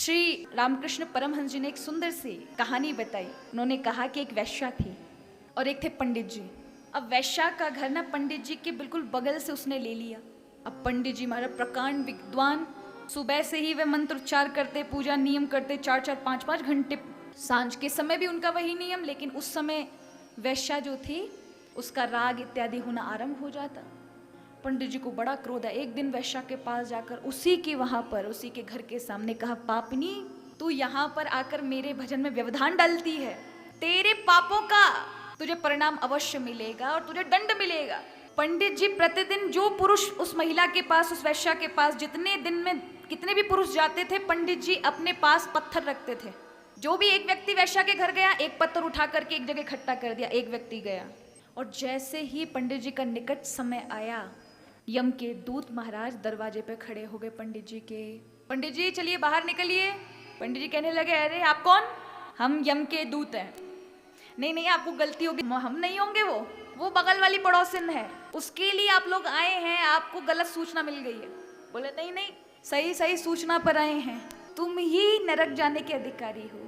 श्री रामकृष्ण परमहंस जी ने एक सुंदर सी कहानी बताई। उन्होंने कहा कि एक वैश्या थी और एक थे पंडित जी। अब वैश्या का घर ना पंडित जी के बिल्कुल बगल से उसने ले लिया। अब पंडित जी हमारा प्रकांड विद्वान, सुबह से ही वे मंत्र उच्चार करते, पूजा नियम करते, 4-4 5-5 घंटे। सांझ के समय भी उनका वही नियम, लेकिन उस समय वैश्या जो थी उसका राग इत्यादि होना आरंभ हो जाता। पंडित जी को बड़ा क्रोध है। एक दिन वैश्या के पास जाकर उसी के घर के सामने कहा, पापनी तू यहाँ पर आकर मेरे भजन में व्यवधान डालती है, तेरे पापों का तुझे परिणाम अवश्य मिलेगा और तुझे दंड मिलेगा। पंडित जी प्रतिदिन जो पुरुष उस महिला के पास, उस वैश्या के पास, जितने दिन में कितने भी पुरुष जाते थे, पंडित जी अपने पास पत्थर रखते थे। जो भी एक व्यक्ति वैश्या के घर गया, एक पत्थर उठा करके एक जगह इकट्ठा कर दिया। एक व्यक्ति गया और जैसे ही पंडित जी का निकट समय आया, यम के दूत महाराज दरवाजे पे खड़े हो गए पंडित जी के। पंडित जी चलिए बाहर निकलिए। पंडित जी कहने लगे, अरे आप कौन? हम यम के दूत हैं। नहीं नहीं, आपको गलती होगी, हम नहीं होंगे, वो बगल वाली पड़ोसिन है, उसके लिए आप लोग आए हैं, आपको गलत सूचना मिल गई है। बोले नहीं नहीं, सही सही सूचना पर आए हैं, तुम ही नरक जाने के अधिकारी हो।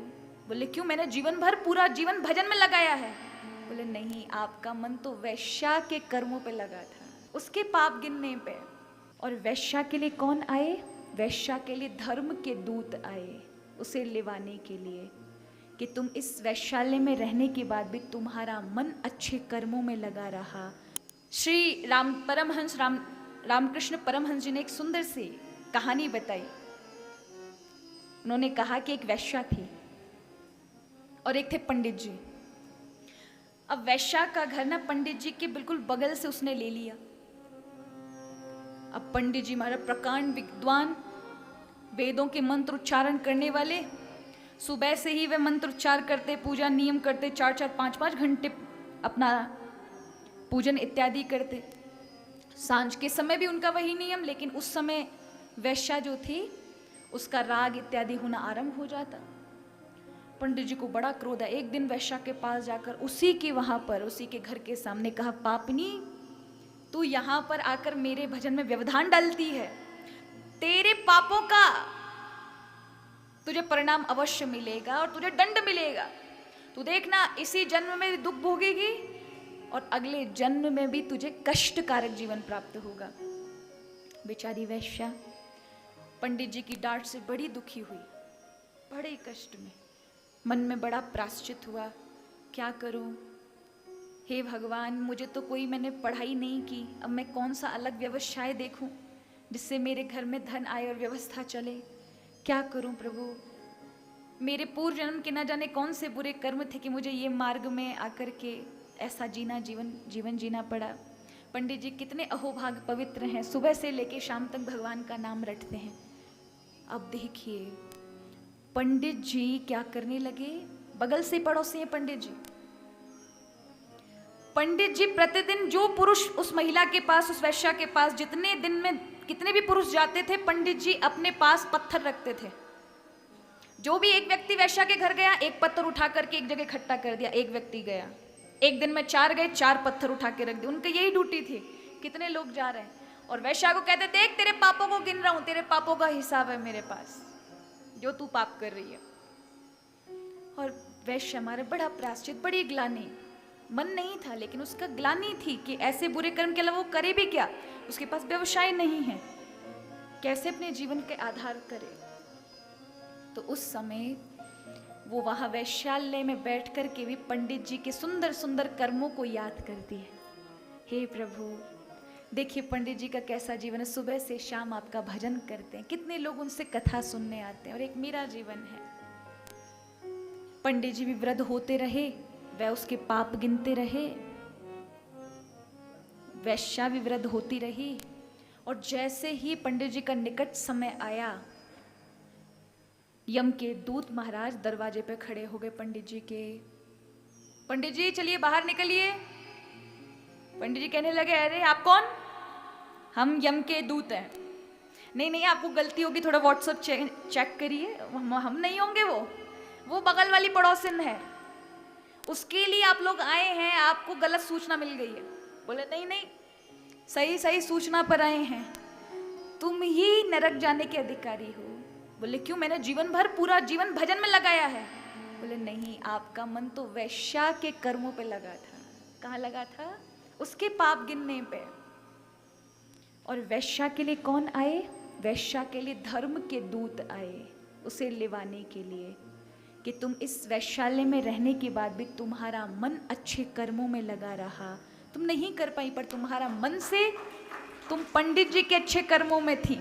बोले क्यों? मैंने जीवन भर पूरा जीवन भजन में लगाया है। बोले नहीं, आपका मन तो वैश्या के कर्मों पे लगा था, उसके पाप गिनने पे। और वैश्या के लिए कौन आए? वैश्या के लिए धर्म के दूत आए, उसे लिवाने के लिए कि तुम इस वैश्यालय में रहने के बाद भी तुम्हारा मन अच्छे कर्मों में लगा रहा। श्री रामकृष्ण परमहंस जी ने एक सुंदर सी कहानी बताई। उन्होंने कहा कि एक वैश्या थी और एक थे पंडित जी। अब वैश्या का घर ना पंडित जी के बिल्कुल बगल से उसने ले लिया। अब पंडित जी हमारा प्रकांड विद्वान, वेदों के मंत्र उच्चारण करने वाले, सुबह से ही वे मंत्र उच्चार करते, पूजा नियम करते, 4-4 5-5 घंटे अपना पूजन इत्यादि करते। सांझ के समय भी उनका वही नियम, लेकिन उस समय वैश्या जो थी उसका राग इत्यादि होना आरंभ हो जाता। पंडित जी को बड़ा क्रोध है। एक दिन वैश्या के पास जाकर उसी के घर के सामने कहा, पापनी तू यहाँ पर आकर मेरे भजन में व्यवधान डालती है, तेरे पापों का तुझे परिणाम अवश्य मिलेगा और तुझे दंड मिलेगा। तू देखना, इसी जन्म में भी दुख भोगेगी और अगले जन्म में भी तुझे कष्टकारक जीवन प्राप्त होगा। बेचारी वैश्या पंडित जी की डांट से बड़ी दुखी हुई, बड़े कष्ट में, मन में बड़ा प्रायश्चित हुआ, क्या करूं? हे भगवान, मुझे तो कोई, मैंने पढ़ाई नहीं की, अब मैं कौन सा अलग व्यवसाय देखूं जिससे मेरे घर में धन आए और व्यवस्था चले? क्या करूं प्रभु? मेरे पूर्व जन्म के न जाने कौन से बुरे कर्म थे कि मुझे ये मार्ग में आकर के ऐसा जीवन जीना पड़ा। पंडित जी कितने अहोभाग पवित्र हैं, सुबह से लेके शाम तक भगवान का नाम रटते हैं। अब देखिए पंडित जी क्या करने लगे, बगल से पड़ोसी हैं पंडित जी। पंडित जी प्रतिदिन जो पुरुष उस महिला के पास, उस वैश्या के पास, जितने दिन में कितने भी पुरुष जाते थे, पंडित जी अपने पास पत्थर रखते थे। जो भी एक व्यक्ति वैश्या के घर गया, एक पत्थर उठा करके एक जगह इकट्ठा कर दिया। एक व्यक्ति गया, एक दिन में 4 गए, 4 पत्थर उठा के रख दिए। उनकी यही ड्यूटी थी, कितने लोग जा रहे हैं। और वैश्या को कहते, देख तेरे पापों को गिन रहा हूं, तेरे पापों का हिसाब है मेरे पास, जो तू पाप कर रही है। और वैश्य हमारे बड़ा प्रायश्चित, बड़ी ग्लानि, मन नहीं था लेकिन उसका ग्लानि थी कि ऐसे बुरे कर्म के अलावा वो करे भी क्या, उसके पास व्यवसाय नहीं है, कैसे अपने जीवन के आधार करे। तो उस समय वो वहां वैश्यालय में बैठ कर के भी पंडित जी के सुंदर सुंदर कर्मों को याद करती है। हे प्रभु, देखिए पंडित जी का कैसा जीवन है, सुबह से शाम आपका भजन करते हैं, कितने लोग उनसे कथा सुनने आते हैं, और एक मेरा जीवन है। पंडित जी भी वृद्ध होते रहे, वह उसके पाप गिनते रहे, वैश्या भी वृद्ध होती रही। और जैसे ही पंडित जी का निकट समय आया, यम के दूत महाराज दरवाजे पे खड़े हो गए पंडित जी के। पंडित जी चलिए बाहर निकलिए। पंडित जी कहने लगे, अरे आप कौन? हम यम के दूत हैं। नहीं नहीं, आपको गलती होगी, थोड़ा व्हाट्सएप चेक करिए, हम नहीं होंगे, वो बगल वाली पड़ोसिन है, उसके लिए आप लोग आए हैं, आपको गलत सूचना मिल गई है। बोले नहीं नहीं, सही सही सूचना पर आए हैं, तुम ही नरक जाने के अधिकारी हो। बोले क्यों, मैंने जीवन भर पूरा जीवन भजन में लगाया है। बोले नहीं, आपका मन तो वैश्या के कर्मों पे लगा था। कहाँ लगा था? उसके पाप गिनने पे। और वैश्या के लिए कौन आए? वैश्या के लिए धर्म के दूत आए, उसे लिवाने के लिए कि तुम इस वैश्यालय में रहने के बाद भी तुम्हारा मन अच्छे कर्मों में लगा रहा। तुम नहीं कर पाई, पर तुम्हारा मन से तुम पंडित जी के अच्छे कर्मों में थी।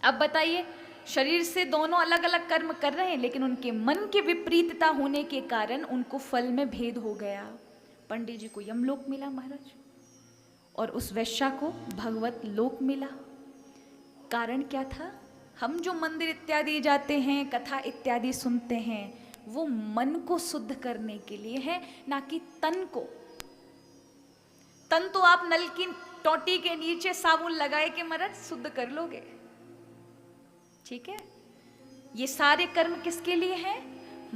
अब बताइए, शरीर से दोनों अलग अलग कर्म कर रहे हैं, लेकिन उनके मन की विपरीतता होने के कारण उनको फल में भेद हो गया। पंडित जी को यमलोक मिला महाराज, और उस वैश्या को भगवत लोक मिला। कारण क्या था? हम जो मंदिर इत्यादि जाते हैं, कथा इत्यादि सुनते हैं, वो मन को शुद्ध करने के लिए है, ना कि तन को। तन तो आप नल की टोटी के नीचे साबुन लगाए के महाराज शुद्ध कर लोगे, ठीक है। ये सारे कर्म किसके लिए हैं?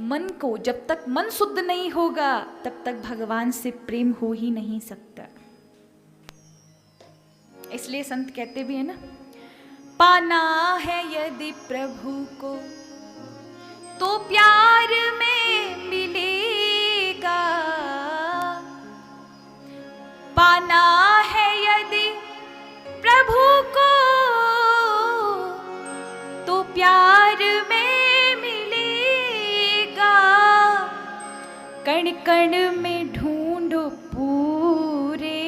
मन को। जब तक मन शुद्ध नहीं होगा तब तक भगवान से प्रेम हो ही नहीं सकता। इसलिए संत कहते भी है ना, पाना है यदि प्रभु को तो प्यार में मिलेगा, पाना है यदि प्रभु को तो प्यार में मिलेगा, कण कण में ढूंढो पूरे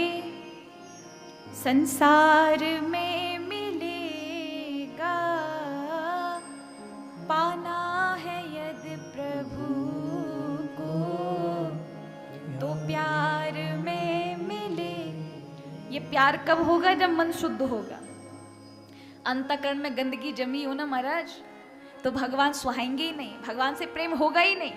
संसार में मिलेगा, पाना है यदि प्रभु को तो प्यार में मिले। ये प्यार कब होगा? जब मन शुद्ध होगा। अंतःकरण में गंदगी जमी हो ना महाराज, तो भगवान सुहाएंगे ही नहीं, भगवान से प्रेम होगा ही नहीं।